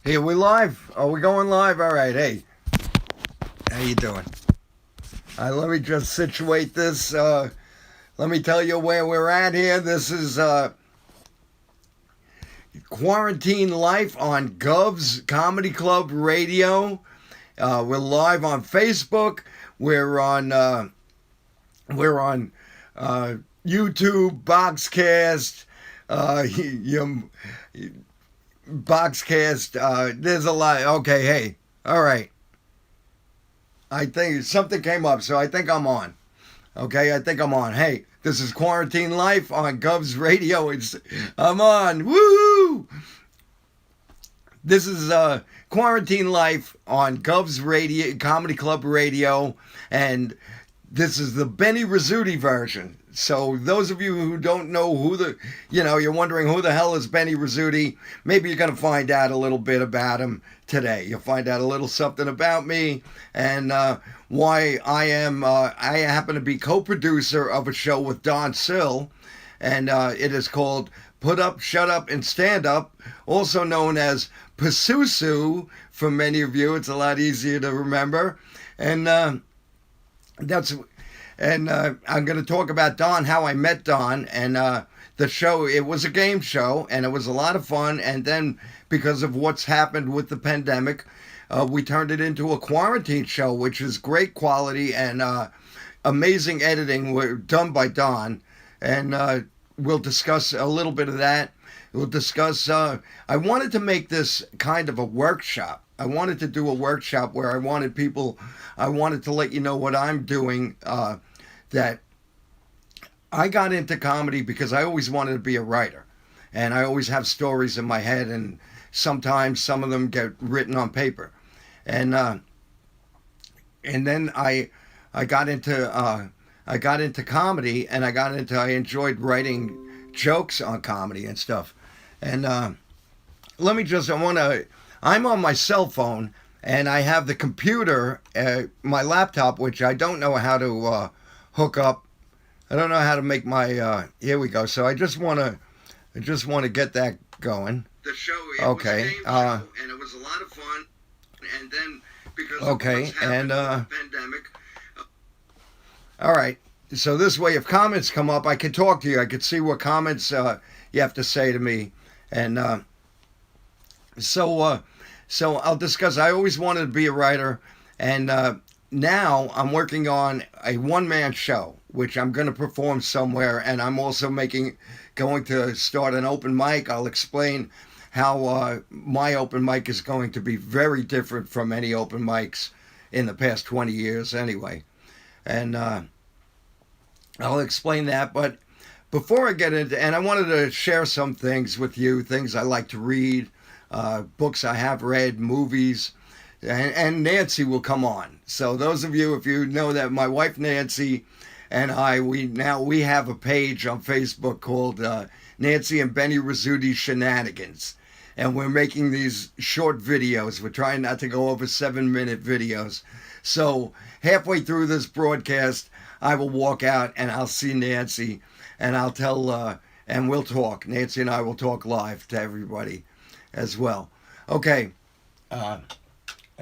Hey, we live? Are we going live? All right. Hey, how you doing? Let me just situate this. Let me tell you where we're at here. This is Quarantine Life on Govs Comedy Club Radio. We're live on Facebook. We're on YouTube, Boxcast, Boxcast. There's a lot. Okay, hey, all right. I think something came up, so I think I'm on. Okay, I think I'm on. Hey, this is Quarantine Life on Govs Radio. I'm on. Woo! This is Quarantine Life on Govs Radio, Comedy Club Radio, and this is the Benny Rizzuti version. So those of you who don't know you're wondering who the hell is Benny Rizzuti, maybe you're going to find out a little bit about him today. You'll find out a little something about me and why I happen to be co-producer of a show with Don Sill, and it is called Put Up, Shut Up, and Stand Up, also known as Pasusu for many of you. It's a lot easier to remember. And I'm going to talk about Don, how I met Don, and the show. It was a game show, and it was a lot of fun. And then, because of what's happened with the pandemic, we turned it into a quarantine show, which is great quality and amazing editing done by Don. And we'll discuss a little bit of that. We'll discuss. I wanted to make this kind of a workshop. I wanted to do a workshop where I wanted to let you know what I'm doing, that I got into comedy because I always wanted to be a writer. And I always have stories in my head, and sometimes some of them get written on paper. And then I got into comedy, and I enjoyed writing jokes on comedy and stuff. And I'm on my cell phone, and I have the computer, my laptop, which I don't know how to hook up. I don't know how to make my. Here we go. So I just want to get that going. The show. Okay. Was a game show, and it was a lot of fun. And then because of what's happened with the pandemic. All right. So this way, if comments come up, I can talk to you. I can see what comments you have to say to me, and so I'll discuss. I always wanted to be a writer, and now I'm working on a one-man show, which I'm going to perform somewhere, and I'm also going to start an open mic. I'll explain how my open mic is going to be very different from any open mics in the past 20 years anyway. And I'll explain that, but before I get into, and I wanted to share some things with you, things I like to read, books I have read, movies, and Nancy will come on. So those of you, if you know that my wife Nancy and we have a page on Facebook called Nancy and Benny Rizzuti Shenanigans, and we're making these short videos. We're trying not to go over 7-minute videos. So halfway through this broadcast, I will walk out and I'll see Nancy, and I'll tell, and we'll talk. Nancy and I will talk live to everybody as well. Okay, I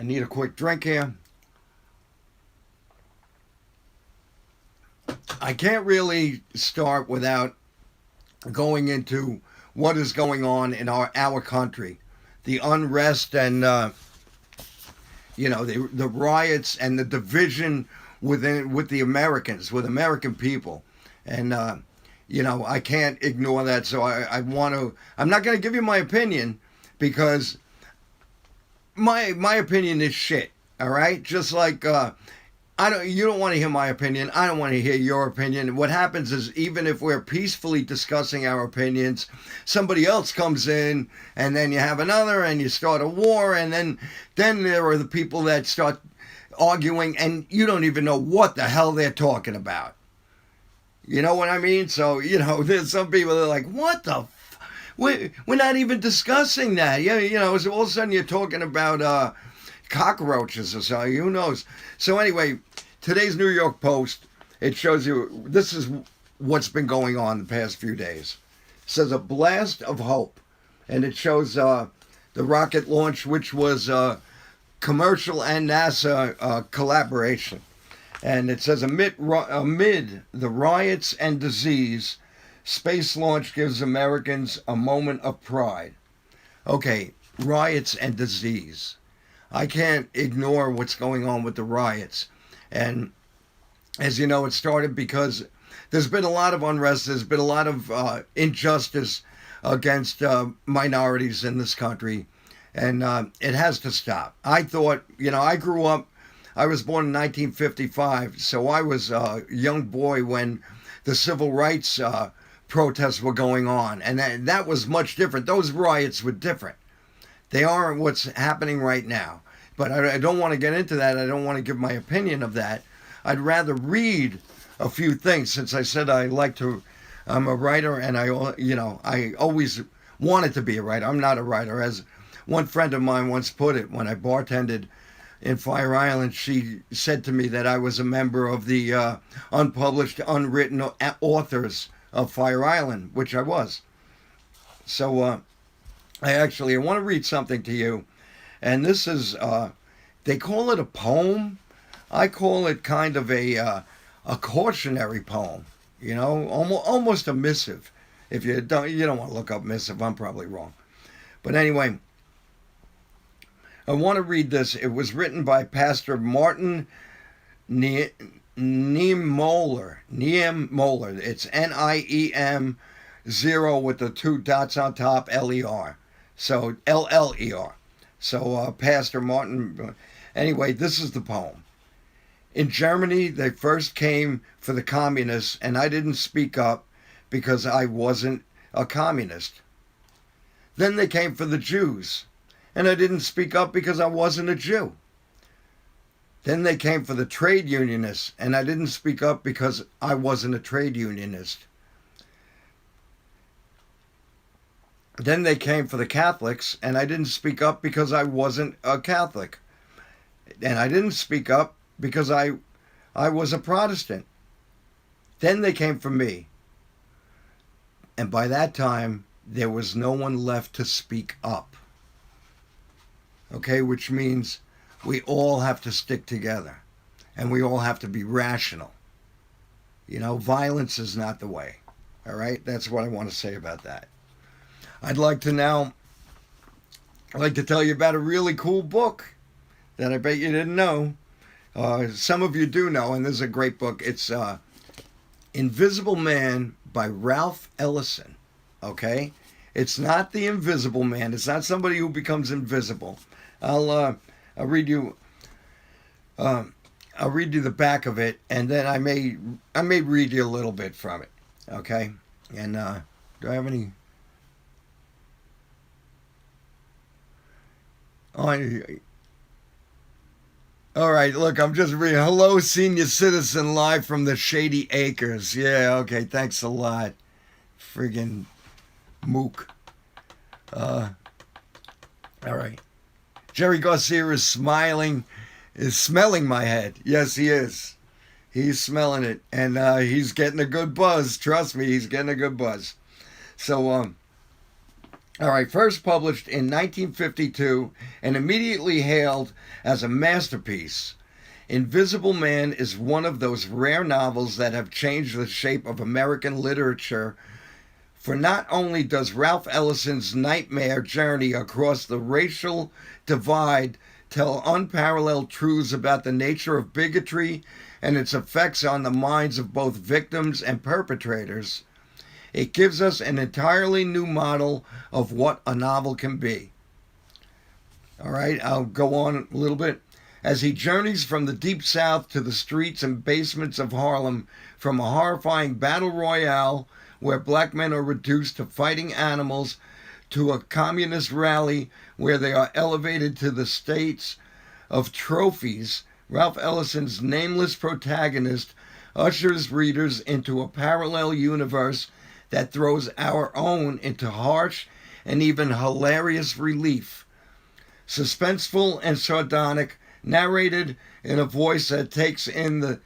need a quick drink here. I can't really start without going into what is going on in our country, the unrest and the riots and the division with the Americans, with American people, and I can't ignore that. So I'm not going to give you my opinion, because my opinion is shit. All right, just like you don't want to hear my opinion. I don't want to hear your opinion. What happens is, even if we're peacefully discussing our opinions, somebody else comes in, and then you have another, and you start a war, and then there are the people that start arguing, and you don't even know what the hell they're talking about. You know what I mean? So, there's some people that are like, what the we're not even discussing that. So all of a sudden you're talking about cockroaches or something. Who knows? So anyway, today's New York Post, it shows you, this is what's been going on the past few days. It says a blast of hope. And it shows the rocket launch, which was commercial and NASA collaboration. And it says, amid the riots and disease, space launch gives Americans a moment of pride. Okay, riots and disease. I can't ignore what's going on with the riots. And as you know, it started because there's been a lot of unrest, there's been a lot of injustice against minorities in this country, and it has to stop. I thought, I grew up, I was born in 1955, so I was a young boy when the civil rights protests were going on, and that was much different. Those riots were different. They aren't what's happening right now. But I don't want to get into that. I don't want to give my opinion of that. I'd rather read a few things, since I said I'm a writer, and I always wanted to be a writer. I'm not a writer. As one friend of mine once put it, when I bartended in Fire Island, she said to me that I was a member of the unpublished, unwritten authors of Fire Island, which I was. So I want to read something to you. And this is, they call it a poem. I call it kind of a cautionary poem, almost a missive. If you don't want to look up missive, I'm probably wrong. But anyway, I want to read this. It was written by Pastor Martin Niemöller. It's NIEM 0 with the 2 dots on top, LER. So LLER. So Pastor Martin, anyway, this is the poem. In Germany, they first came for the communists, and I didn't speak up because I wasn't a communist. Then they came for the Jews, and I didn't speak up because I wasn't a Jew. Then they came for the trade unionists, and I didn't speak up because I wasn't a trade unionist. Then they came for the Catholics, and I didn't speak up because I wasn't a Catholic. And I didn't speak up because I was a Protestant. Then they came for me. And by that time, there was no one left to speak up. Okay, which means we all have to stick together. And we all have to be rational. Violence is not the way. All right? That's what I want to say about that. I'd like to tell you about a really cool book that I bet you didn't know. Some of you do know, and this is a great book. It's Invisible Man by Ralph Ellison. Okay? It's not the Invisible Man. It's not somebody who becomes invisible. I'll read you the back of it, and then I may read you a little bit from it. Okay? And do I have any? All right, look, I'm just reading. Hello, senior citizen, live from the Shady Acres. Yeah, okay, thanks a lot. Friggin' mook. All right. Jerry Garcia is smelling my head. Yes, he is. He's smelling it, and he's getting a good buzz. Trust me, he's getting a good buzz. So, all right, first published in 1952 and immediately hailed as a masterpiece, Invisible Man is one of those rare novels that have changed the shape of American literature. For not only does Ralph Ellison's nightmare journey across the racial divide tell unparalleled truths about the nature of bigotry and its effects on the minds of both victims and perpetrators, it gives us an entirely new model of what a novel can be. All right, I'll go on a little bit. As he journeys from the Deep South to the streets and basements of Harlem, from a horrifying battle royale where black men are reduced to fighting animals, to a communist rally where they are elevated to the status of trophies, Ralph Ellison's nameless protagonist ushers readers into a parallel universe that throws our own into harsh and even hilarious relief. Suspenseful and sardonic, narrated in a voice that takes in the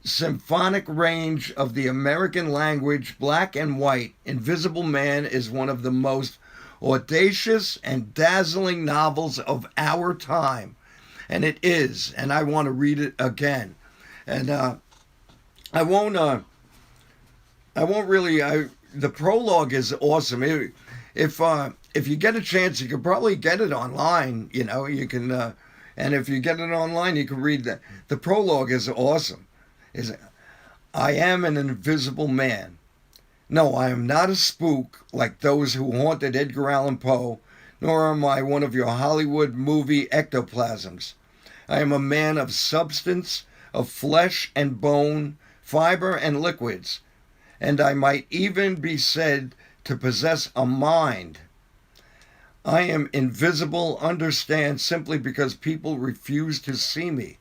symphonic range of the American language, black and white, Invisible Man is one of the most audacious and dazzling novels of our time. And it is, and I want to read it again. And I won't really. The prologue is awesome. If you get a chance, you could probably get it online. You can, and if you get it online, you can read that. The prologue is awesome. I am an invisible man. No, I am not a spook like those who haunted Edgar Allan Poe, nor am I one of your Hollywood movie ectoplasms. I am a man of substance, of flesh and bone, fiber and liquids, and I might even be said to possess a mind. I am invisible, understand, simply because people refuse to see me.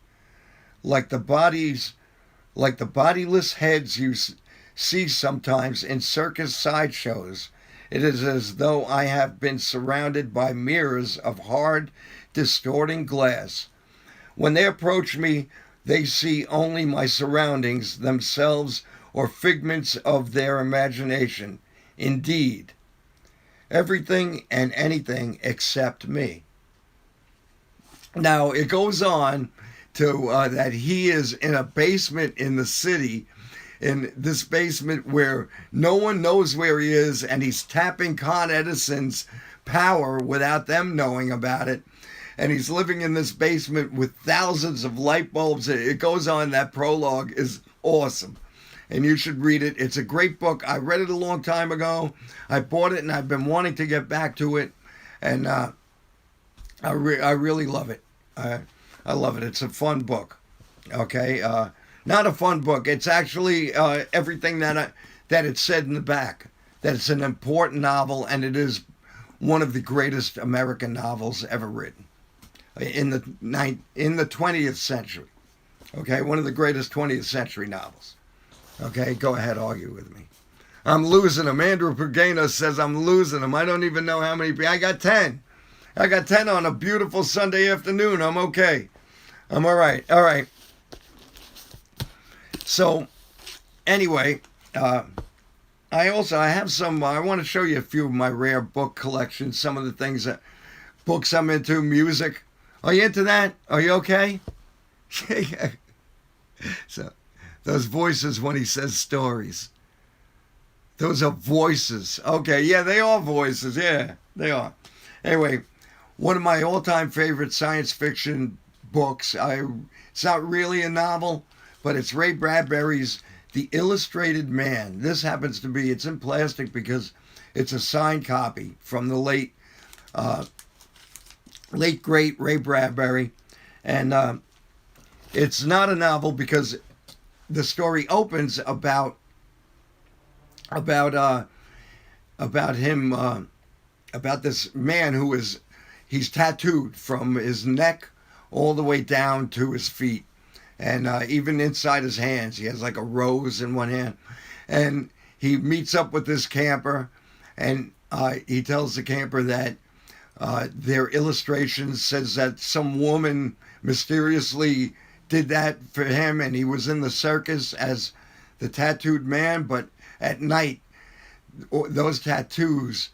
Like the bodiless heads you see sometimes in circus sideshows, it is as though I have been surrounded by mirrors of hard, distorting glass. When they approach me, they see only my surroundings, themselves, or figments of their imagination. Indeed, everything and anything except me. Now, it goes on to that he is in a basement in the city, in this basement where no one knows where he is, and he's tapping Con Edison's power without them knowing about it. And he's living in this basement with thousands of light bulbs. It goes on. That prologue is awesome. And you should read it. It's a great book. I read it a long time ago. I bought it, and I've been wanting to get back to it. And I really love it. I love it. It's a fun book. Okay? Not a fun book. It's actually everything that it said in the back. That it's an important novel, and it is one of the greatest American novels ever written in the 20th century. Okay? One of the greatest 20th century novels. Okay, go ahead, argue with me. I'm losing them. Andrew Pugano says I'm losing them. I don't even know how many. I got 10. I got 10 on a beautiful Sunday afternoon. I'm okay. I'm all right. All right. So, anyway, I have some. I want to show you a few of my rare book collections. Some of the things books I'm into. Music. Are you into that? Are you okay? So. Those voices when he says stories. Those are voices. Okay, yeah, they are voices. Yeah, they are. Anyway, one of my all-time favorite science fiction books. It's not really a novel, but it's Ray Bradbury's The Illustrated Man. This happens to be, it's in plastic because it's a signed copy from the late great Ray Bradbury. And it's not a novel because the story opens about this man he's tattooed from his neck all the way down to his feet, and even inside his hands he has like a rose in one hand, and he meets up with this camper, and he tells the camper that their illustration says that some woman mysteriously did that for him, and he was in the circus as the tattooed man, but at night those tattoos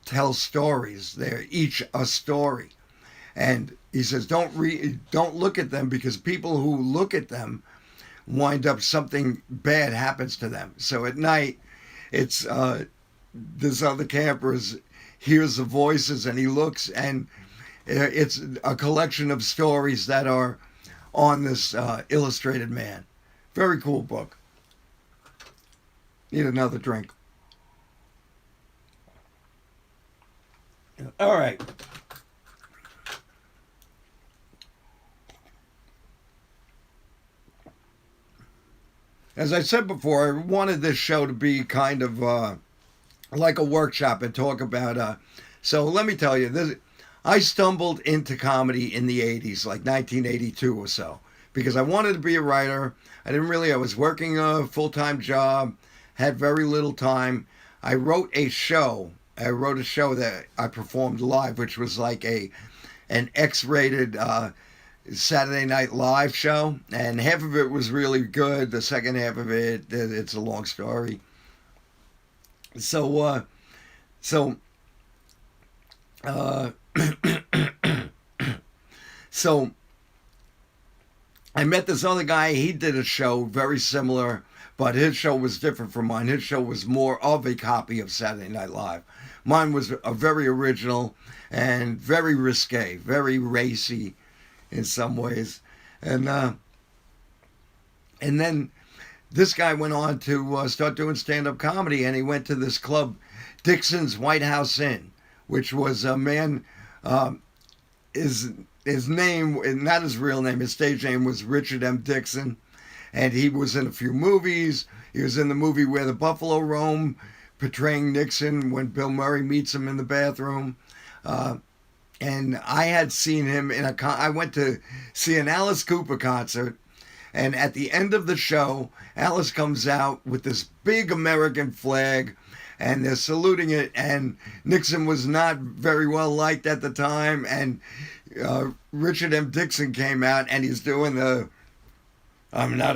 tell stories. They're each a story. And he says don't look at them, because people who look at them wind up something bad happens to them. So at night it's this other camper hears the voices, and he looks, and it's a collection of stories that are on this Illustrated Man. Very cool book. Need another drink. All right. As I said before, I wanted this show to be kind of like a workshop and talk about... so let me tell you, I stumbled into comedy in the 80s, like 1982 or so, because I wanted to be a writer. I was working a full-time job, had very little time. I wrote a show that I performed live, which was like an X-rated Saturday Night Live show, and half of it was really good. The second half of it's a long story. So Uh, so I met this other guy. He did a show very similar, but his show was different from mine. His show was more of a copy of Saturday Night Live. Mine was a very original and very risque, very racy in some ways. And then this guy went on to start doing stand-up comedy, and he went to this club, Dixon's White House Inn, which was a man. His name, not his real name, his stage name was Richard M. Dixon, and he was in a few movies. He was in the movie Where the Buffalo Roam, portraying Nixon when Bill Murray meets him in the bathroom. And I had seen him I went to see an Alice Cooper concert, and at the end of the show, Alice comes out with this big American flag, and they're saluting it, and Nixon was not very well liked at the time, and Richard M. Dixon came out, and he's doing and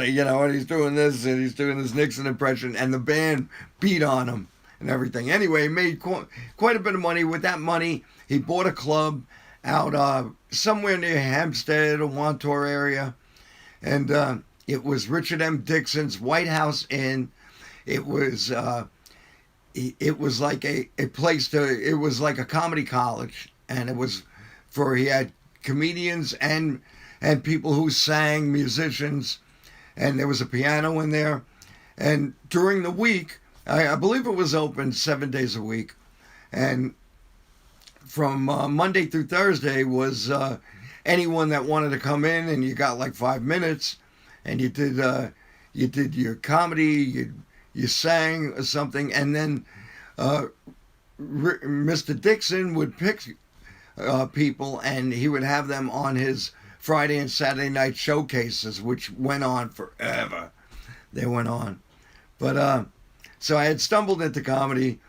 he's doing this, and he's doing this Nixon impression, and the band beat on him and everything. Anyway, he made quite a bit of money. With that money, he bought a club out somewhere near Hampstead or Wantor area, and it was Richard M. Dixon's White House Inn. It was like a place it was like a comedy college, and he had comedians and people who sang, musicians, and there was a piano in there. And during the week, I believe it was open 7 days a week, and from Monday through Thursday was anyone that wanted to come in, and you got like 5 minutes, and you did your comedy, you sang or something, and then Mr. Dixon would pick people, and he would have them on his Friday and Saturday night showcases, which went on forever. They went on, but so I had stumbled into comedy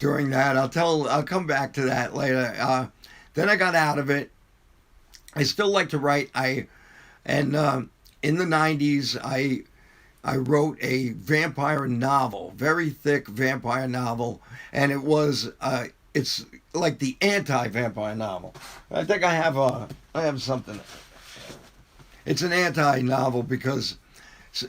during that. I'll come back to that later. Then I got out of it. I still like to write. In the 90s, I wrote a vampire novel, very thick vampire novel, and it's like the anti-vampire novel. I think I have something. It's an anti-novel because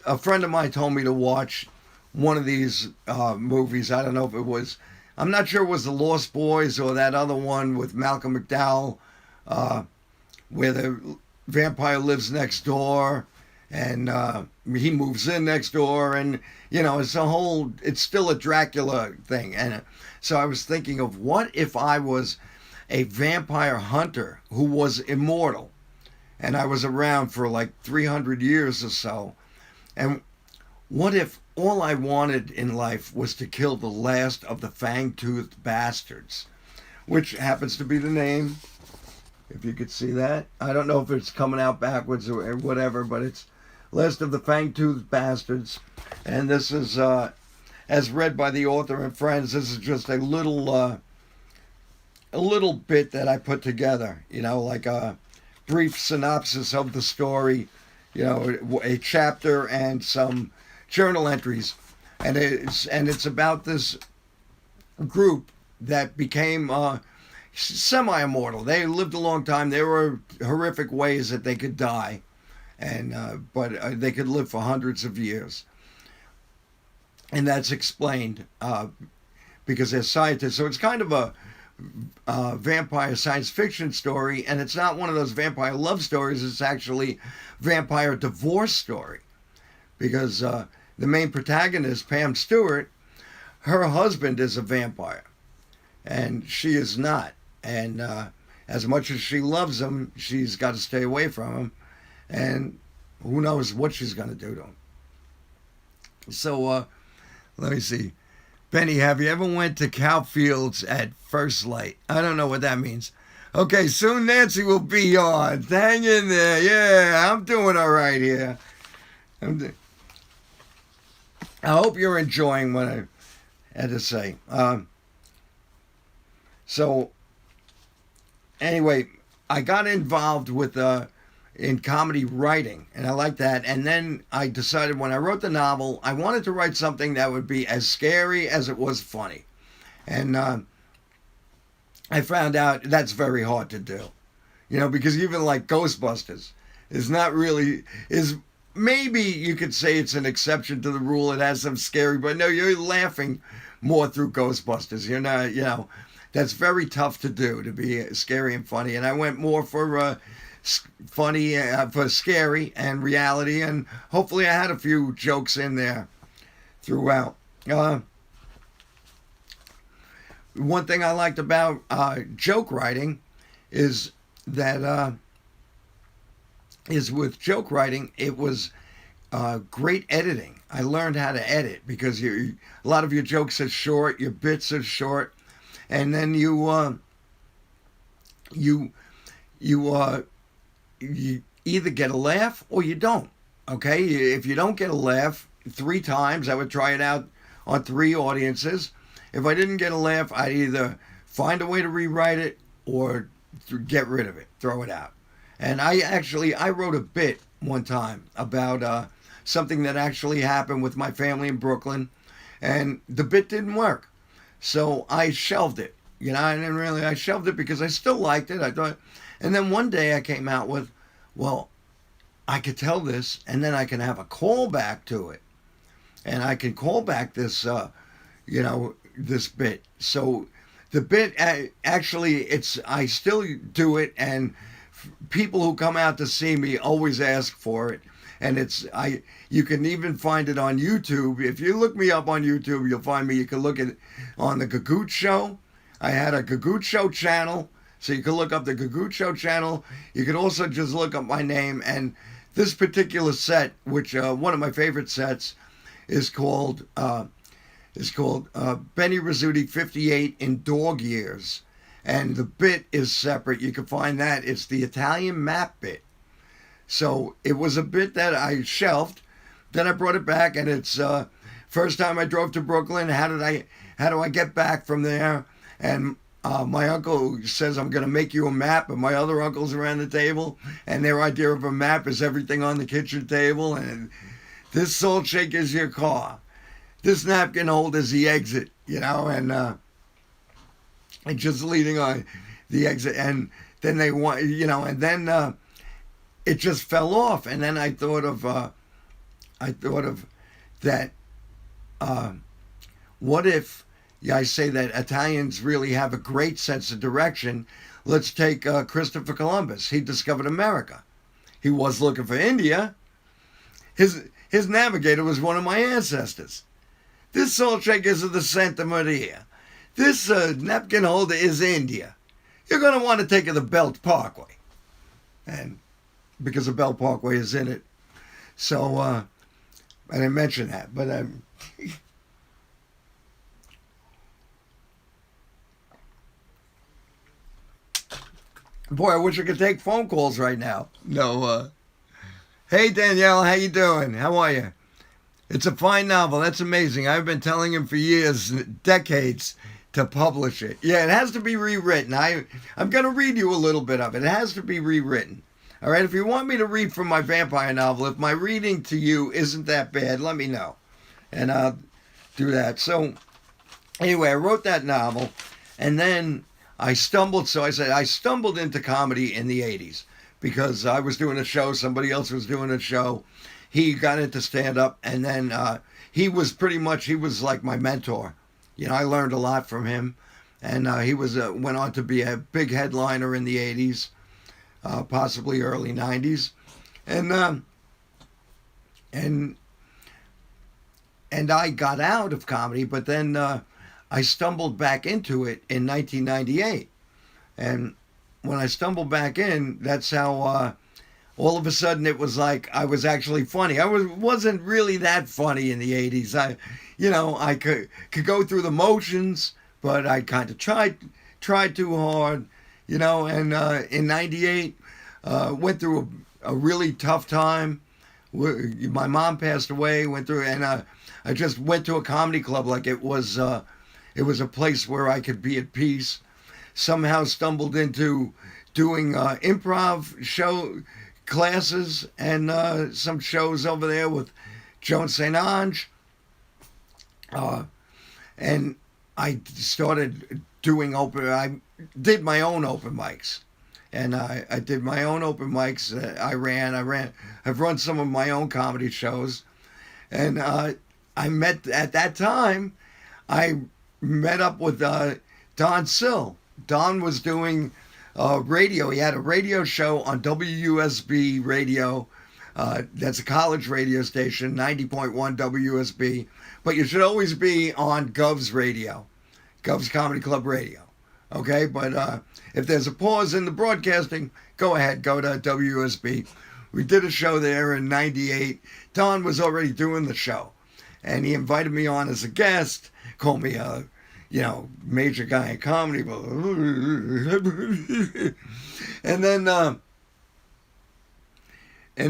a friend of mine told me to watch one of these movies. I don't know if it was, I'm not sure it was The Lost Boys or that other one with Malcolm McDowell, where the vampire lives next door, and he moves in next door, and it's still a Dracula thing. And so I was thinking of, what if I was a vampire hunter who was immortal, and I was around for like 300 years or so, and what if all I wanted in life was to kill the last of the fang-toothed bastards, which happens to be the name, if you could see that. I don't know if it's coming out backwards or whatever, but it's Last of the Fang-Toothed Bastards. And this is, as read by the author and friends, this is just a little bit that I put together, like a brief synopsis of the story, a chapter and some journal entries. And it's about this group that became semi-immortal. They lived a long time. There were horrific ways that they could die, but they could live for hundreds of years. And that's explained because they're scientists. So it's kind of a vampire science fiction story, and it's not one of those vampire love stories. It's actually vampire divorce story, because the main protagonist, Pam Stewart, her husband is a vampire, and she is not. And as much as she loves him, she's got to stay away from him, and who knows what she's going to do to him. So let me see. Benny, have you ever went to cow fields at first light? I don't know what that means. Okay, soon Nancy will be on. Hang in there. Yeah, I'm doing all right here. I hope you're enjoying what I had to say. So, anyway, I got involved in comedy writing, and I like that. And then I decided, when I wrote the novel, I wanted to write something that would be as scary as it was funny. And I found out that's very hard to do. Because even like Ghostbusters is not really is maybe you could say it's an exception to the rule. It has some scary, but no, you're laughing more through Ghostbusters. You're not, that's very tough to do, to be scary and funny. And I went more for funny, for scary and reality, and hopefully I had a few jokes in there throughout. One thing I liked about joke writing is that is with joke writing, it was great editing. I learned how to edit because a lot of your jokes are short, your bits are short, and then you either get a laugh or you don't. Okay, if you don't get a laugh 3 times, I would try it out on 3 audiences. If I didn't get a laugh, I'd either find a way to rewrite it or get rid of it, throw it out. And I wrote a bit one time about something that actually happened with my family in Brooklyn, and the bit didn't work. So I shelved it. I shelved it because I still liked it. I thought, and then one day I came out with, well, I could tell this, and then I can have a callback to it, and I can call back this, this bit. So the bit actually, I still do it, and people who come out to see me always ask for it. And you can even find it on YouTube. If you look me up on YouTube, you'll find me. You can look at it on the Gagoot Show. I had a Gagoot Show channel, so you can look up the Gagoot Show channel. You can also just look up my name. And this particular set, which one of my favorite sets, is called Benny Rizzuti 58 in Dog Years. And the bit is separate. You can find that. It's the Italian map bit. So it was a bit that I shelved. Then I brought it back, and it's first time I drove to Brooklyn. How do I get back from there? And my uncle says, I'm going to make you a map, and my other uncles around the table, and their idea of a map is everything on the kitchen table, and this salt shake is your car. This napkin holder is the exit, and just leading on the exit. And then they want, and then it just fell off. And then I thought of that. What if I say that Italians really have a great sense of direction? Let's take Christopher Columbus. He discovered America. He was looking for India. His navigator was one of my ancestors. This salt shaker is of the Santa Maria. This napkin holder is India. You're going to want to take the Belt Parkway. And because the Belt Parkway is in it. So, I didn't mention that. But boy, I wish I could take phone calls right now. No. Hey, Danielle, how you doing? How are you? It's a fine novel. That's amazing. I've been telling him for years, decades, to publish it. Yeah, it has to be rewritten. I'm going to read you a little bit of it. It has to be rewritten. All right, if you want me to read from my vampire novel, if my reading to you isn't that bad, let me know. And I'll do that. So, anyway, I wrote that novel, and then I stumbled into comedy in the 80s because I was doing a show, somebody else was doing a show. He got into stand-up, and then he was like my mentor. I learned a lot from him, and he went on to be a big headliner in the 80s, possibly early 90s. And I got out of comedy, but then I stumbled back into it in 1998. And when I stumbled back in, that's how all of a sudden it was like I was actually funny. I wasn't really that funny in the 80s. I could go through the motions, but I kind of tried too hard, and in 98 went through a really tough time. My mom passed away, went through, and I just went to a comedy club like it was a place where I could be at peace. Somehow stumbled into doing improv show classes and some shows over there with Joan St. Ange. And I started doing open. did my own open mics. And I did my own open mics. I've run some of my own comedy shows. And I met, at that time, I met up with Don Sill. Don was doing radio. He had a radio show on WUSB radio. That's a college radio station, 90.1 WUSB. But you should always be on GovsRadio, Govs Comedy Club Radio. Okay, but if there's a pause in the broadcasting, go ahead, go to WUSB. We did a show there in '98. Don was already doing the show, and he invited me on as a guest. Called me a, major guy in comedy. And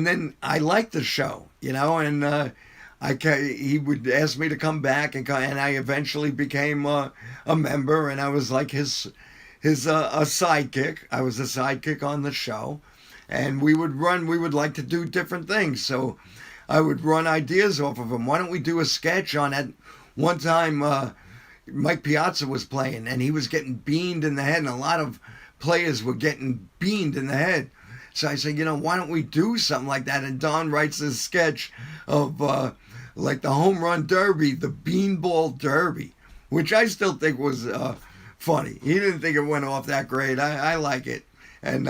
then I liked the show, and he would ask me to come back, and I eventually became a member, and I was like his a sidekick. I was a sidekick on the show, and we would like to do different things. So I would run ideas off of him. Why don't we do a sketch on it? One time, Mike Piazza was playing, and he was getting beamed in the head, and a lot of players were getting beamed in the head. So I said, why don't we do something like that? And Don writes this sketch of like the home run derby, the beanball derby, which I still think was funny. He didn't think it went off that great. I like it. And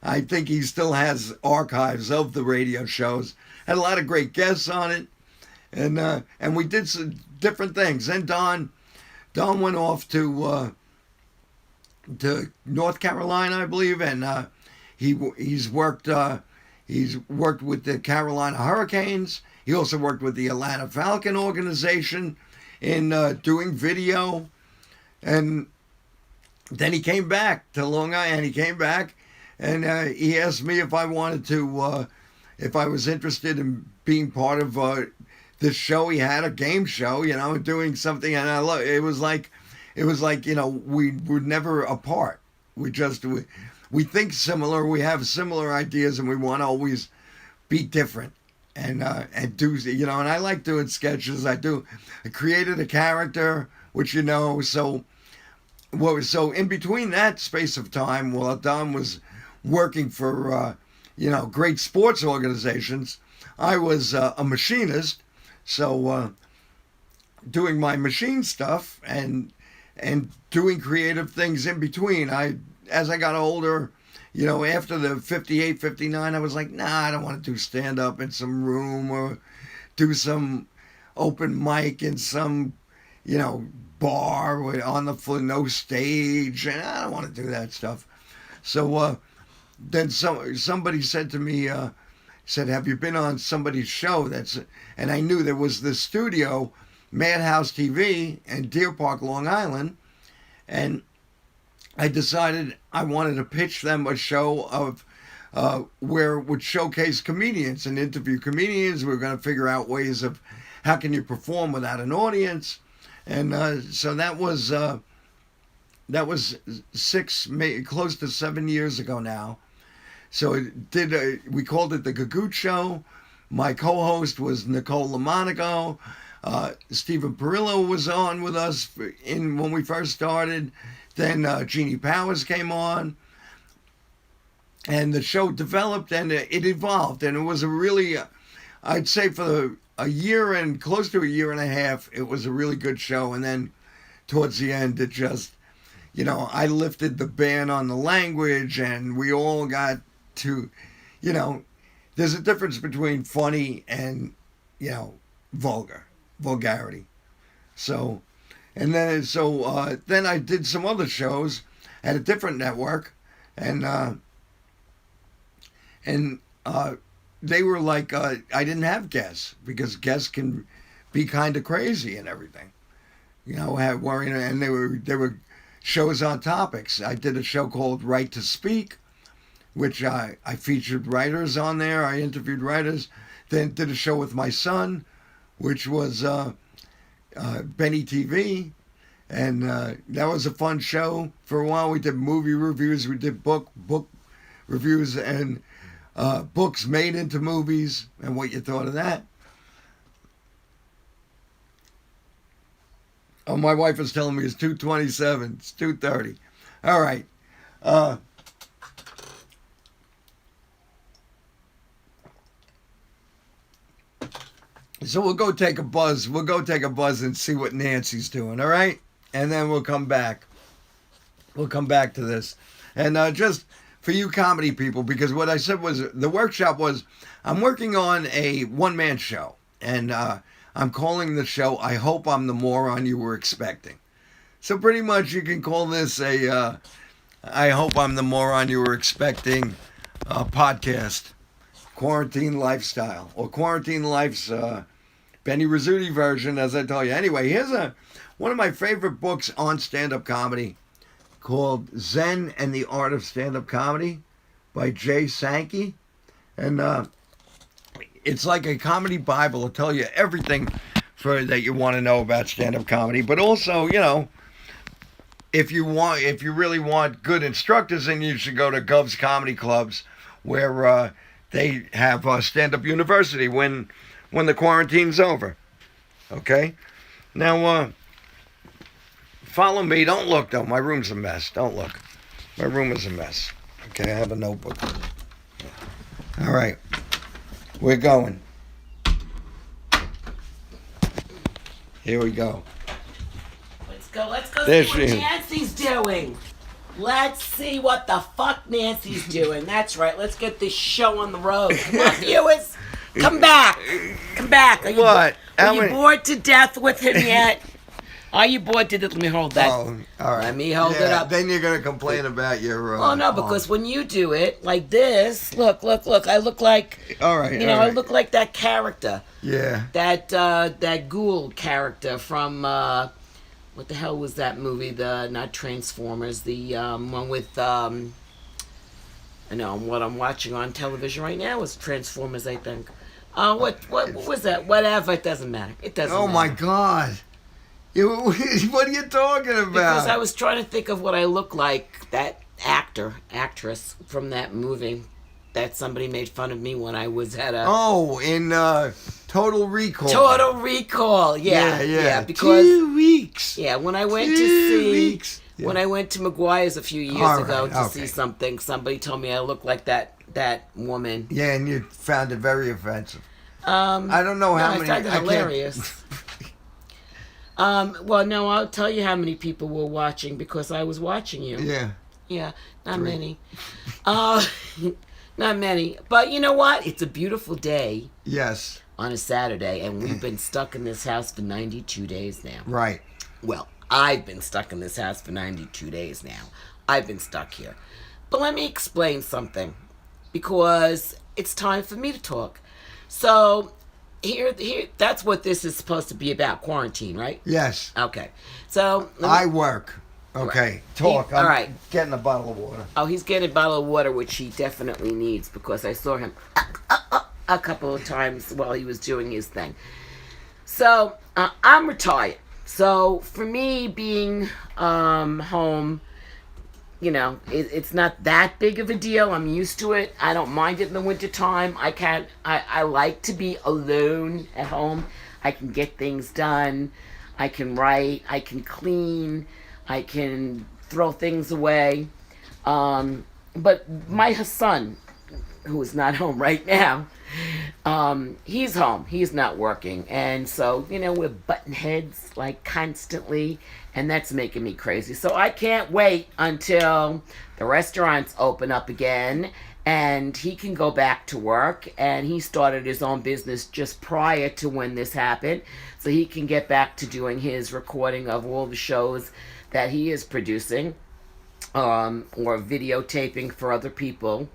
I think he still has archives of the radio shows. Had a lot of great guests on it. And we did some different things. Then Don went off to North Carolina, I believe, and he's worked with the Carolina Hurricanes. He also worked with the Atlanta Falcon organization in doing video, and then he came back to Long Island. He came back, and he asked me if I wanted to, if I was interested in being part of this show. He had a game show, doing something, and I love. It was like, we were never apart. We think similar, we have similar ideas, and we want to always be different and do, and I like doing sketches. I created a character, which, so in between that space of time, while Don was working for, great sports organizations, I was a machinist, so doing my machine stuff and doing creative things in between. As I got older, after the 58, 59, I was like, nah, I don't want to do stand-up in some room or do some open mic in some, bar on the floor, no stage, and I don't want to do that stuff. So then somebody said to me, have you been on somebody's show? And I knew there was this studio, Madhouse TV, in Deer Park, Long Island, and I decided I wanted to pitch them a show of where it would showcase comedians and interview comedians. We were going to figure out ways of how can you perform without an audience, and so that was close to 7 years ago now. So we called it the Gagoot Show. My co-host was Nicole Lamonaco. Stephen Perillo was on with us when we first started. Then Jeannie Powers came on, and the show developed and it evolved, and it was a really, I'd say for a year and close to a year and a half, it was a really good show. And then towards the end, it just, I lifted the ban on the language, and we all got to, there's a difference between funny and, vulgarity. So. And then, then I did some other shows at a different network, and they were like, I didn't have guests because guests can be kind of crazy and everything, have worrying, and there were shows on topics. I did a show called Right to Speak, which I featured writers on there. I interviewed writers. Then did a show with my son, which was Benny TV, and that was a fun show. For a while we did movie reviews, we did book reviews, and books made into movies, and what you thought of that. Oh, my wife is telling me it's 2:27, it's 2:30. All right. So we'll go take a buzz. We'll go take a buzz and see what Nancy's doing. All right, and then we'll come back. We'll come back to this, and just for you comedy people, because what I said was the workshop was I'm working on a one-man show, and I'm calling the show "I Hope I'm the Moron You Were Expecting." So pretty much you can call this a "I Hope I'm the Moron You Were Expecting" podcast. Quarantine Lifestyle, or Quarantine Life's Benny Rizzuti version, as I told you. Anyway, here's one of my favorite books on stand-up comedy called Zen and the Art of Stand-Up Comedy by Jay Sankey. And it's like a comedy Bible. It'll tell you everything that you want to know about stand-up comedy. But also, if you really want good instructors, then you should go to Gov's Comedy Clubs, where they have stand-up university when the quarantine's over. Okay? Now, follow me. Don't look, though. My room's a mess. Don't look. My room is a mess. Okay, I have a notebook. All right. We're going. Here we go. Let's go see what Nancy's doing. Let's see what the fuck Nancy's doing. That's right. Let's get this show on the road. Come on, viewers. Come back. Come back. Are you bored to death with him yet? Are you bored to death? Let me hold that. Oh, all right. Let me hold it up. Then you're going to complain about your... oh, no, because when you do it like this, look. I look like... All right, I look like that character. Yeah. That ghoul character from... what the hell was that movie? Not Transformers, the one with I know what I'm watching on television right now is Transformers, I think. What was that? Whatever, it doesn't matter. It doesn't matter. Oh my God. What are you talking about? Because I was trying to think of what I look like, that actress from that movie that somebody made fun of me when I was at a... Oh, in Total Recall. Total Recall, yeah. Because 2 weeks. Yeah, when I went to 2 see... weeks. Yeah. When I went to McGuire's a few years ago to see something, somebody told me I looked like that woman. Yeah, and you found it very offensive. I don't know how many... I found it hilarious. Well, no, I'll tell you how many people were watching because I was watching you. Yeah. Yeah, not many. Not many. But you know what? It's a beautiful day. Yes. On a Saturday, and we've been stuck in this house for 92 days now. Right. Well, I've been stuck in this house for 92 days now. I've been stuck here. But let me explain something, because it's time for me to talk. So, here, that's what this is supposed to be about, quarantine, right? Yes. Okay. So... I work. Okay, talk. All right. Getting a bottle of water. Oh, he's getting a bottle of water, which he definitely needs, because I saw him a couple of times while he was doing his thing. So, I'm retired. So, for me, being home, it's not that big of a deal. I'm used to it. I don't mind it in the wintertime. I like to be alone at home. I can get things done. I can write. I can clean. I can throw things away. But my son, who is not home right now, he's home. He's not working. And so, we're butting heads like constantly. And that's making me crazy. So I can't wait until the restaurants open up again and he can go back to work. And he started his own business just prior to when this happened. So he can get back to doing his recording of all the shows that he is producing or videotaping for other people.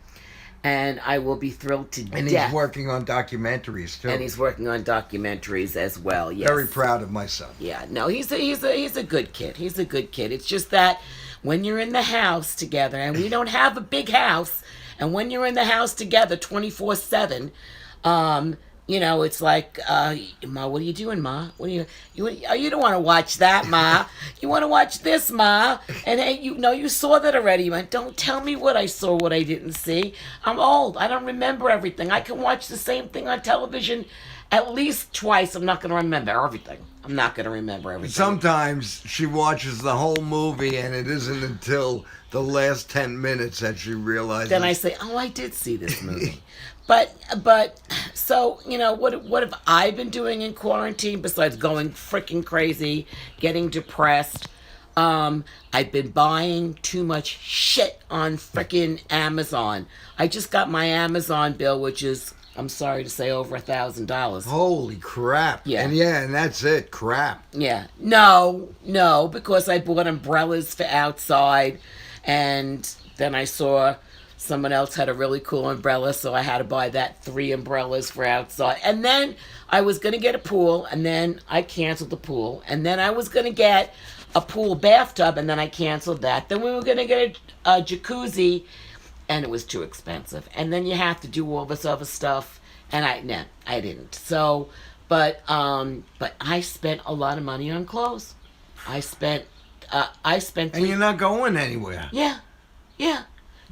And I will be thrilled to death. And he's working on documentaries, too. And he's working on documentaries as well, yes. Very proud of my son. Yeah, no, he's a good kid. He's a good kid. It's just that when you're in the house together, and we don't have a big house, and when you're in the house together 24/7, it's like, Ma, what are you doing, Ma? You don't want to watch that, Ma. You want to watch this, Ma. And hey, you saw that already. You went, don't tell me what I saw, what I didn't see. I'm old. I don't remember everything. I can watch the same thing on television at least twice. I'm not going to remember everything. Sometimes she watches the whole movie, and it isn't until the last 10 minutes that she realizes. Then I say, "Oh, I did see this movie." but so what have I been doing in quarantine besides going freaking crazy, getting depressed? I've been buying too much shit on freaking Amazon. I just got my Amazon bill, which is, I'm sorry to say, over $1,000. Holy crap. Yeah. And that's it. Crap. Yeah. No, because I bought umbrellas for outside, and then I saw someone else had a really cool umbrella, so I had to buy that 3 umbrellas for outside. And then I was going to get a pool, and then I canceled the pool. And then I was going to get a pool bathtub, and then I canceled that. Then we were going to get a jacuzzi, and it was too expensive. And then you have to do all this other stuff, and I didn't. So, but I spent a lot of money on clothes. I spent. And you're not going anywhere. Yeah.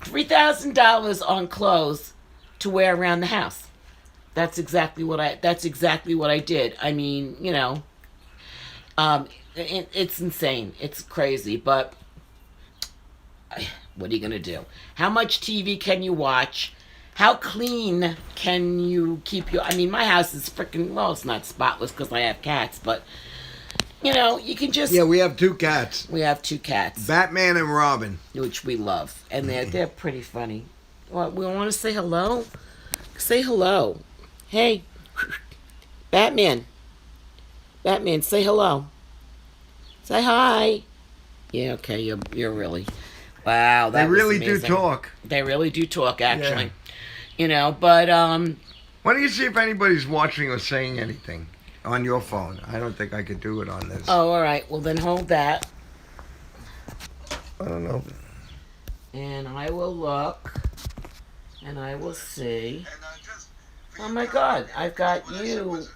$3,000 on clothes to wear around the house. That's exactly what I did. I mean, it's insane. It's crazy, but what are you going to do? How much TV can you watch? How clean can you keep your... I mean, my house is freaking... Well, it's not spotless because I have cats, but, you can just... Yeah, we have 2 cats. We have 2 cats. Batman and Robin. Which we love. And they're pretty funny. Well, we want to say hello? Say hello. Hey. Batman. Batman, say hello. Say hi. Yeah, okay, you're really... Wow, that They really was do amazing. talk. They really do talk, actually. Yeah. But, Why don't you see if anybody's watching or saying anything on your phone? I don't think I could do it on this. Oh, all right. Well, then hold that. I don't know. And I will look. And I will see. Oh, my God. I've got you.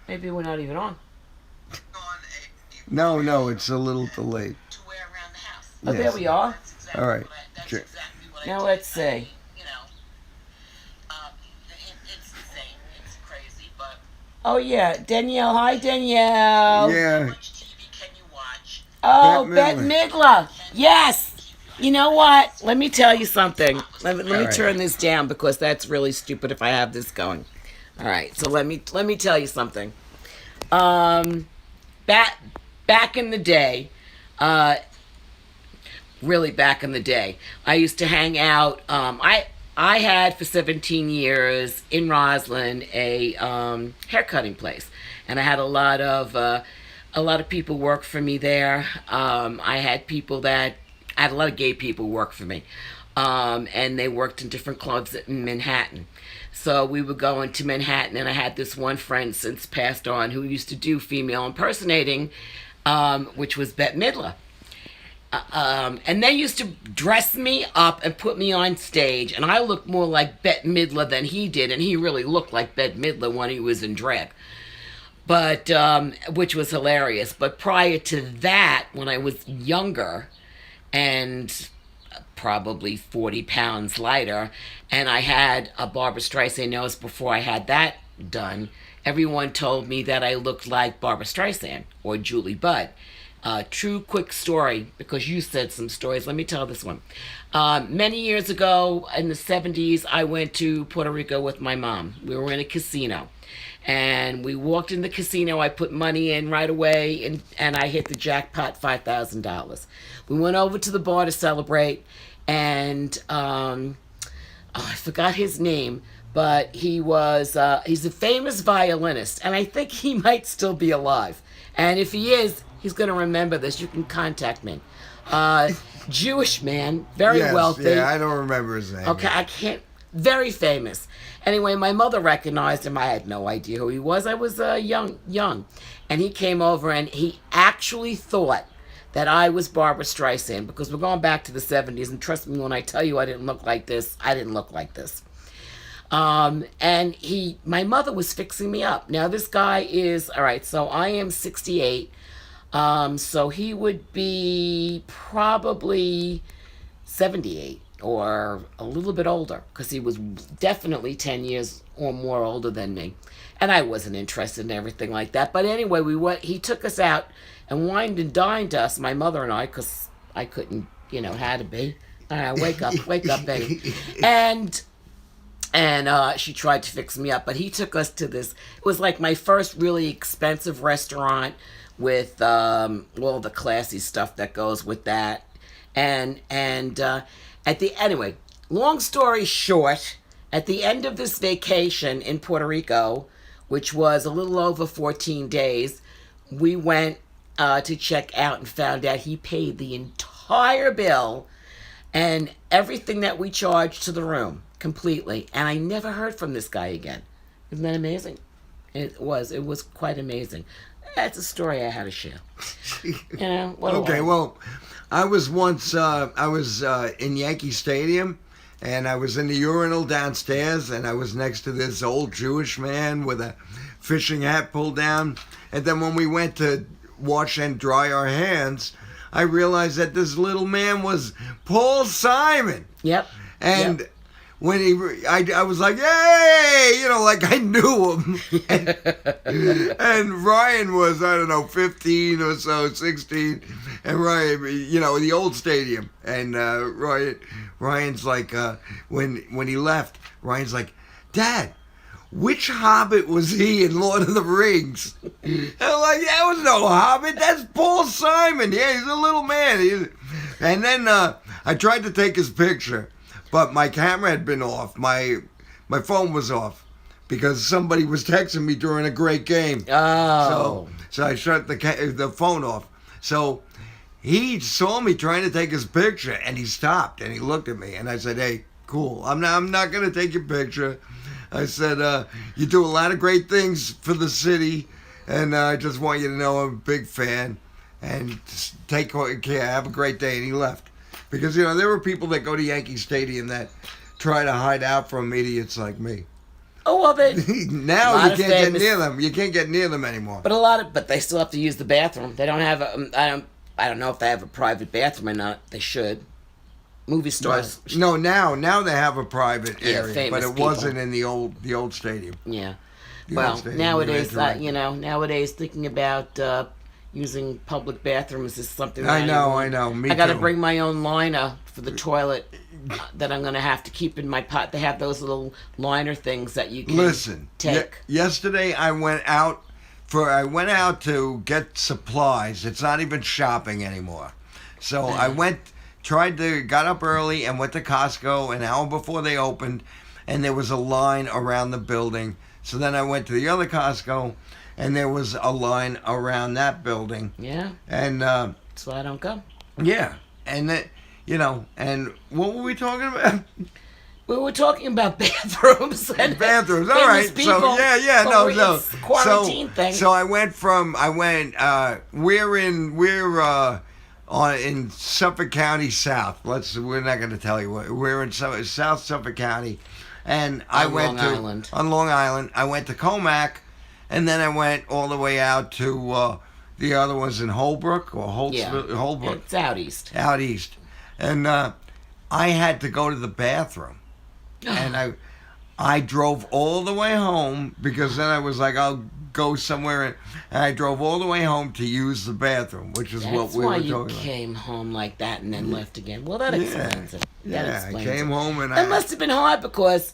Maybe we're not even on. No, it's a little delayed. Oh, Yes. there we are. All right. Now let's see. Oh, yeah. Danielle. Hi, Danielle. Yeah. Oh, Bette Bette Midler. Yes. You know what? Let me tell you something. Let me right. turn this down because that's really stupid if I have this going. All right. So let me tell you something. Back in the day, really back in the day, I used to hang out. I had for 17 years in Roslyn a haircutting place, and I had a lot of people work for me there. I had a lot of gay people work for me, and they worked in different clubs in Manhattan. So we would go into Manhattan, and I had this one friend since passed on who used to do female impersonating, which was Bette Midler. And they used to dress me up and put me on stage, and I looked more like Bette Midler than he did, and he really looked like Bette Midler when he was in drag. But, which was hilarious. But prior to that, when I was younger and probably 40 pounds lighter, and I had a Barbra Streisand nose before I had that done, everyone told me that I looked like Barbra Streisand or Julie Budd. True quick story, because you said some stories. Let me tell this one. Many years ago, in the 70s, I went to Puerto Rico with my mom. We were in a casino. And we walked in the casino. I put money in right away, and I hit the jackpot, $5,000. We went over to the bar to celebrate, and I forgot his name, but he's a famous violinist, and I think he might still be alive. And if he is, he's going to remember this. You can contact me. Jewish man, very wealthy. Yeah, I don't remember his name. Okay, I can't. Very famous. Anyway, my mother recognized him. I had no idea who he was. I was young. And he came over, and he actually thought that I was Barbra Streisand, because we're going back to the 70s, and trust me when I tell you I didn't look like this. And my mother was fixing me up. Now, this guy is, all right, so I am 68. So he would be probably 78 or a little bit older, because he was definitely 10 years or more older than me. And I wasn't interested in everything like that. But anyway, he took us out and wined and dined us, my mother and I, because I couldn't, had to be. All right, wake up, baby. And she tried to fix me up, but he took us to this. It was like my first really expensive restaurant with all the classy stuff that goes with that. And anyway, long story short, at the end of this vacation in Puerto Rico, which was a little over 14 days, we went to check out and found out he paid the entire bill and everything that we charged to the room completely. And I never heard from this guy again. Isn't that amazing? It was quite amazing. That's a story I had to share. Okay, well, I was once in Yankee Stadium, and I was in the urinal downstairs, and I was next to this old Jewish man with a fishing hat pulled down. And then when we went to wash and dry our hands, I realized that this little man was Paul Simon. Yep. And when I was like, "Yay!" Like I knew him. And Ryan was, I don't know, 15 or so, 16. And Ryan, the old stadium. And Ryan's like, when he left, Ryan's like, "Dad, which Hobbit was he in Lord of the Rings?" And I'm like, "That was no Hobbit. That's Paul Simon. Yeah, he's a little man." And then I tried to take his picture, but my camera had been off. My phone was off because somebody was texting me during a great game. Oh. So I shut the phone off. So he saw me trying to take his picture, and he stopped and he looked at me, and I said, "Hey, cool. I'm not gonna take your picture." I said, "You do a lot of great things for the city, and I just want you to know I'm a big fan, and just take care. Have a great day." And he left. Because, there were people that go to Yankee Stadium that try to hide out from idiots like me. Oh, well, now you can't get near them. You can't get near them anymore. But they still have to use the bathroom. They don't have I don't know if they have a private bathroom or not. They should. Movie stars. No, now they have a private area, but it people. wasn't in the old stadium. Yeah. Old stadium, nowadays, nowadays thinking about using public bathrooms is something that I know. Me I got to too. bring my own liner for the toilet that I'm going to have to keep in my pot. They have those little liner things that you can take. Yesterday I went out to get supplies. It's not even shopping anymore. So I got up early and went to Costco an hour before they opened, and there was a line around the building. So then I went to the other Costco, and there was a line around that building. Yeah. And so I don't go. Yeah. And and what were we talking about? We were talking about bathrooms. And bathrooms. All right. People, so it's the quarantine thing. So we're in Suffolk County South. We're not going to tell you what. We're in South Suffolk County, and on Long Island. I went to Comac, and then I went all the way out to the other ones in Holbrook or Holbrook. It's out east. Out east, and I had to go to the bathroom, and I drove all the way home because then I was like, I'll go somewhere, and I drove all the way home to use the bathroom, which is what we were talking about. That's why you came home like that and then left again. Well, that explains it. I came home and that must have been hard because,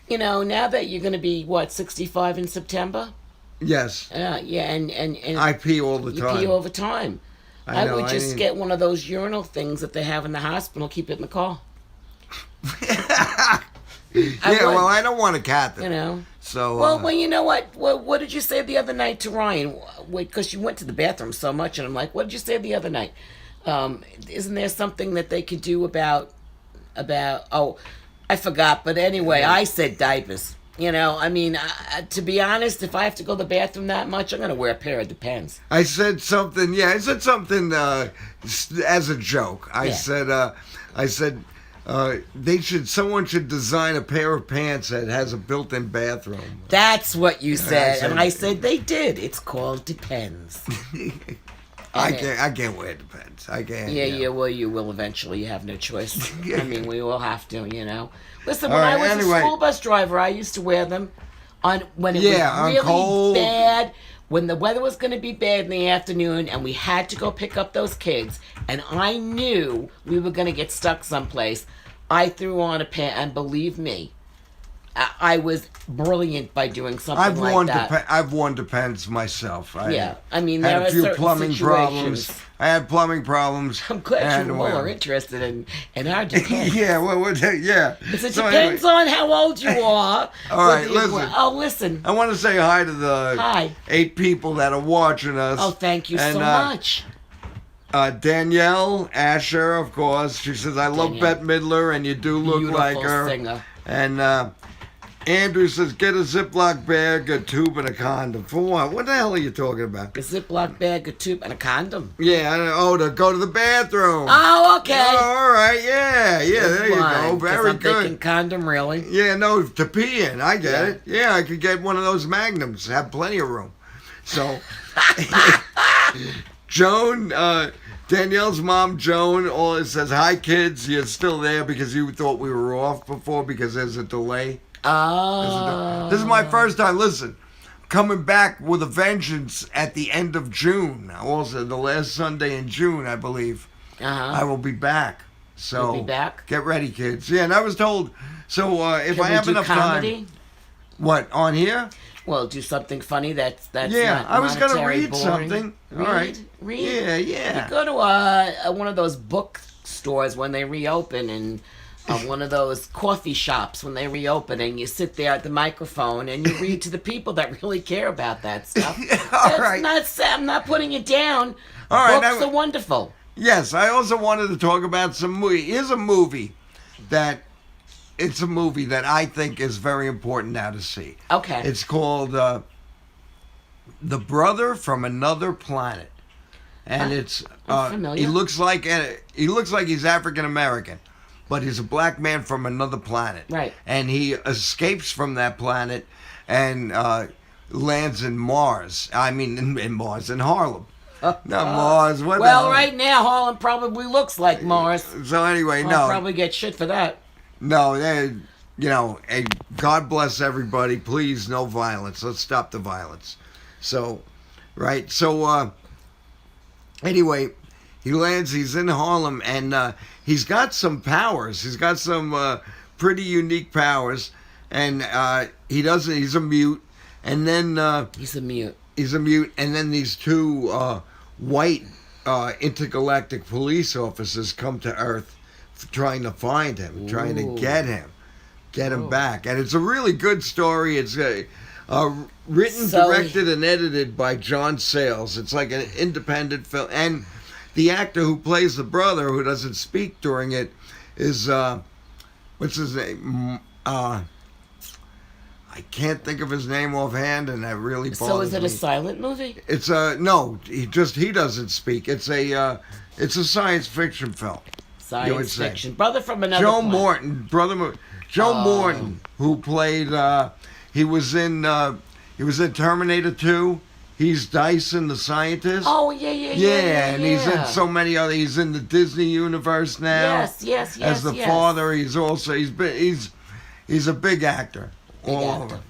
now that you're going to be, 65 in September? Yes. Yeah, and I pee all the time. You pee all the time. I would just get one of those urinal things that they have in the hospital, keep it in the car. Well, I don't want a cat then. So. Well, you know what? What did you say the other night to Ryan? Because you went to the bathroom so much, and I'm like, what did you say the other night? Isn't there something that they could do about? Oh, I forgot. But anyway, I said diapers. To be honest, if I have to go to the bathroom that much, I'm gonna wear a pair of Depends. I said something. Yeah, I said something as a joke. I said. Someone should design a pair of pants that has a built-in bathroom. That's what you said. And I said they did. It's called Depends. I can't wear Depends. I can't. Yeah, well, you will eventually. You have no choice. I mean, we will have to, Listen, when I was a school bus driver, I used to wear them when it was really bad. when the weather was going to be bad in the afternoon and we had to go pick up those kids, and I knew we were going to get stuck someplace, I threw on a pant, and believe me, I was brilliant by doing something like that. I've worn Depends myself. I mean, had there a are few certain plumbing situations. problems. I had plumbing problems. I'm glad you all are interested in our Depends. Yeah, yeah. Because it depends on how old you are. All right, listen. Listen. I want to say hi to the 8 people that are watching us. Oh, thank you so much. Danielle Asher, of course. She says, I love Bette Midler, and you do look Beautiful like her. Singer. And Andrew says, get a Ziploc bag, a tube, and a condom. For what? What the hell are you talking about? A Ziploc bag, a tube, and a condom. Yeah, to go to the bathroom. Oh, okay. Oh, all right, yeah, there you go. Very I'm good. thinking condom, really? Yeah, no, to pee in. I get it. Yeah, I could get one of those magnums. Have plenty of room. So, Joan, Danielle's mom, Joan, always says, hi, kids. You're still there because you thought we were off before because there's a delay. Oh. This is my first time. Listen, coming back with a vengeance at the end of June. Also, the last Sunday in June, I believe. I will be back. So You'll be back? Get ready, kids. Yeah, and I was told. So if Can I have enough comedy? time. What, on here? Well, do something funny that's yeah, not I was going to monetary read boring. something. All right. Read? Yeah. You go to one of those bookstores when they reopen, and one of those coffee shops when they reopen, and you sit there at the microphone and you read to the people that really care about that stuff. All right. I'm not putting it down. All right. Books are wonderful. Yes, I also wanted to talk about some movie. Here's a movie that I think is very important now to see. Okay. It's called The Brother from Another Planet, and it's familiar. he looks like he's African American, but he's a black man from another planet. Right. And he escapes from that planet and lands in Mars. I mean, in Mars, in Harlem. Not Mars. What the hell? Right now, Harlem probably looks like Mars. So anyway, I'll no. probably get shit for that. No, and God bless everybody. Please, no violence. Let's stop the violence. So, right. So, anyway, he lands. He's in Harlem, and he's got some powers. He's got some pretty unique powers, and he's a mute. And then He's a mute. He's a mute, and then these 2 white intergalactic police officers come to Earth trying to find him, trying to get him back. And it's a really good story. It's written, directed, and edited by John Sayles. It's like an independent film. And the actor who plays the brother, who doesn't speak during it, is, what's his name? I can't think of his name offhand, and that really bothers me. So is it a silent movie? It's no, he doesn't speak. It's a science fiction film. Science fiction. Brother from Another Joe Planet. Morton, Joe Morton, who played, he was in Terminator 2. He's Dyson the scientist. Oh, yeah. Yeah, and he's in so many other. He's in the Disney universe now. Yes. As the father, he's a big actor. Joe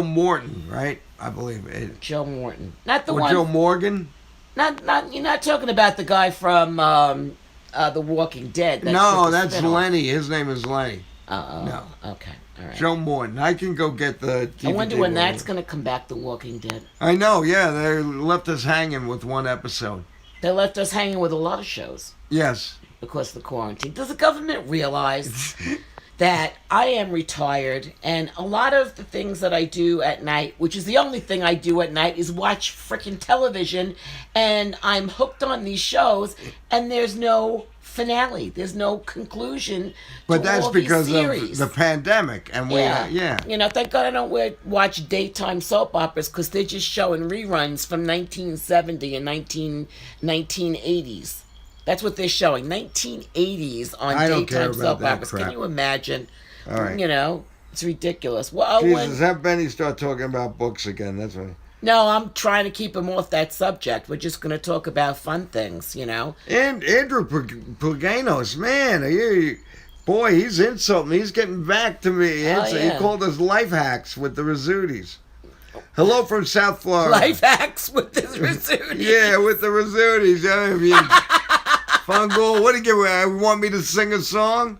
Morton, right? I believe it. Joe Morton, not the or one. Joe Morgan. Not. You're not talking about the guy from The Walking Dead. That's Lenny. His name is Lenny. No. Okay. All right. Joe Morton. I can go get the DVD. I wonder when that's going to come back, The Walking Dead. I know, yeah. They left us hanging with one episode. They left us hanging with a lot of shows. Yes. Because of the quarantine. Does the government realize that I am retired, and a lot of the things that I do at night, which is the only thing I do at night, is watch freaking television, and I'm hooked on these shows, and there's no finale. There's no conclusion. But that's because of the pandemic, and thank God I don't watch daytime soap operas because they're just showing reruns from 1970 and 1980s. That's what they're showing. 1980s on daytime soap operas. Can you imagine? All right. It's ridiculous. Well, Jesus, have Benny start talking about books again. That's right. No, I'm trying to keep him off that subject. We're just going to talk about fun things, And Andrew Puganos, man, boy, he's in something. He's getting back to me. He called us life hacks with the Rizzutis. Hello from South Florida. Life hacks with the Rizzuti. Yeah, with the Rizzutis. I mean, Fungal, what do you want me to sing a song?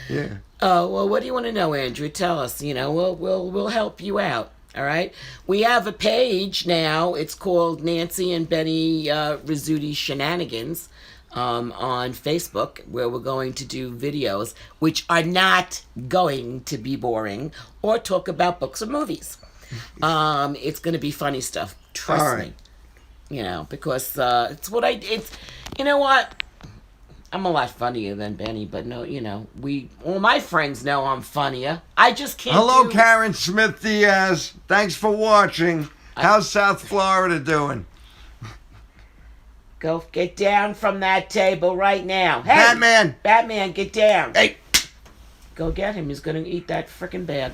Yeah. Oh, well, what do you want to know, Andrew? Tell us. We'll help you out. All right. We have a page now. It's called Nancy and Benny Rizzuti Shenanigans on Facebook, where we're going to do videos which are not going to be boring or talk about books or movies. It's going to be funny stuff. Trust me. Because it's what it's. You know what? I'm a lot funnier than Benny, but no, all my friends know I'm funnier. I just can't. Hello, Karen Smith Diaz. Thanks for watching. How's South Florida doing? Go get down from that table right now. Hey, Batman, get down. Hey. Go get him. He's going to eat that frickin' bag.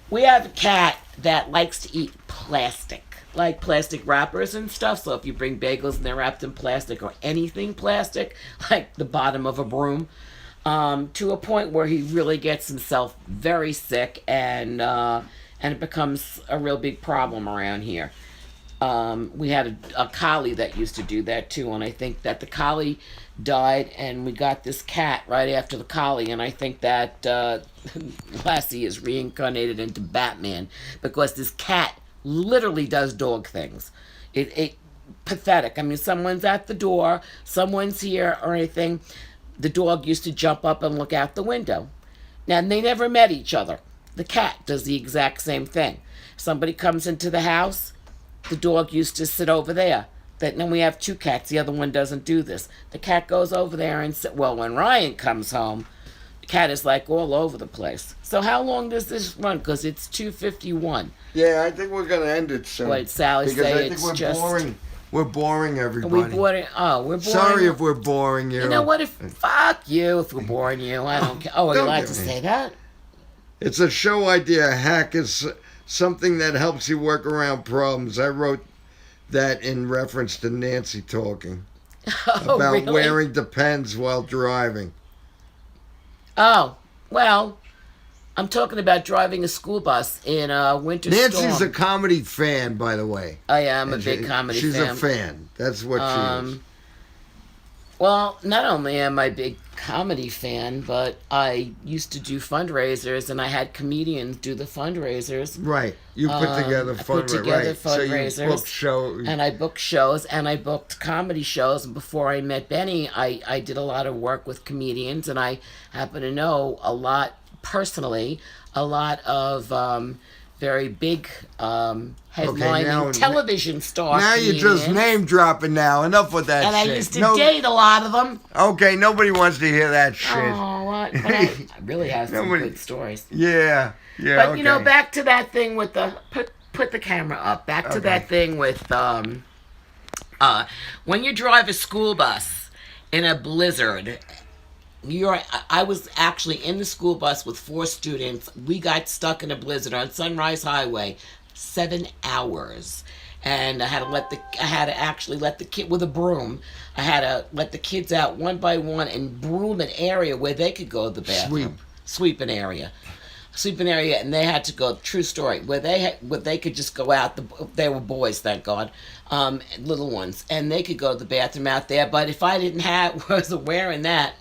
We have a cat that likes to eat plastic. Like plastic wrappers and stuff. So if you bring bagels and they're wrapped in plastic or anything plastic, like the bottom of a broom, to a point where he really gets himself very sick and it becomes a real big problem around here. We had a collie that used to do that too, and I think that the collie died and we got this cat right after the collie, and I think that Lassie is reincarnated into Batman because this cat literally does dog things. It pathetic. I mean, someone's at the door, someone's here or anything. The dog used to jump up and look out the window. Now, they never met each other. The cat does the exact same thing. Somebody comes into the house, the dog used to sit over there. Then we have two cats. The other one doesn't do this. The cat goes over there and when Ryan comes home, the cat is like all over the place. So how long does this run? Because it's 2:51. Yeah, I think we're going to end it soon. What Sally because say? I think we're just boring. We're boring everybody. We're boring. Sorry if we're boring you. You know what? Fuck you if we're boring you. I don't care. Oh, are you allowed to say that? It's a show idea. A hack is something that helps you work around problems. I wrote that in reference to Nancy talking about really? wearing Depends while driving. Oh, well, I'm talking about driving a school bus in a winter storm. Nancy's a comedy fan, by the way. I am a big comedy fan. She's a fan. That's what she is. Well, not only am I a big comedy fan, but I used to do fundraisers, and I had comedians do the fundraisers. Right. You put together fundraisers. fundraisers. So you booked shows. And I booked shows, and I booked comedy shows. And before I met Benny, I did a lot of work with comedians, and I happen to know a lot, personally, a lot of very big headlining television stars. Now you're just name dropping now. Enough with that and shit. I used to date a lot of them. Okay, nobody wants to hear that shit. Oh, what? But I really have some good stories. Yeah. But, back to that thing with the... Put the camera up. Back to that thing with... when you drive a school bus in a blizzard... I was actually in the school bus with 4 students. We got stuck in a blizzard on Sunrise Highway, 7 hours, and I had to actually let the kid with a broom. I had to let the kids out one by one and broom an area where they could go to the bathroom. Sweep an area, and they had to go. True story. Where they could just go out. They were boys, thank God, little ones, and they could go to the bathroom out there. But if I wasn't wearing that.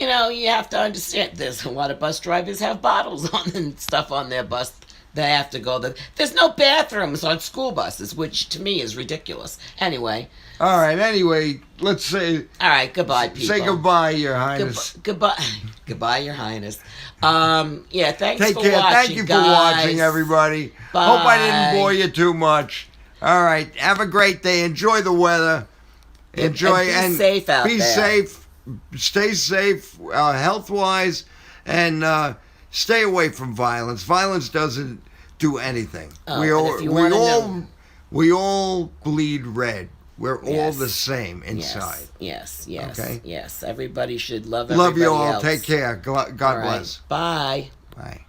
You have to understand, there's a lot of bus drivers have bottles on and stuff on their bus. They have to go there. There's no bathrooms on school buses, which to me is ridiculous. Anyway. All right, let's say... All right, goodbye, people. Say goodbye, Your Highness. Goodbye, Your Highness. Thanks Take for care. watching, Thank you for watching, everybody. Bye. Hope I didn't bore you too much. All right, have a great day. Enjoy the weather. Enjoy and be safe out there. Be safe. Stay safe, health-wise, and stay away from violence. Violence doesn't do anything. We all bleed red. We're all the same inside. Yes. Okay? Yes. Everybody should love everybody Love you all. else. Take care. God bless. Bye. Bye.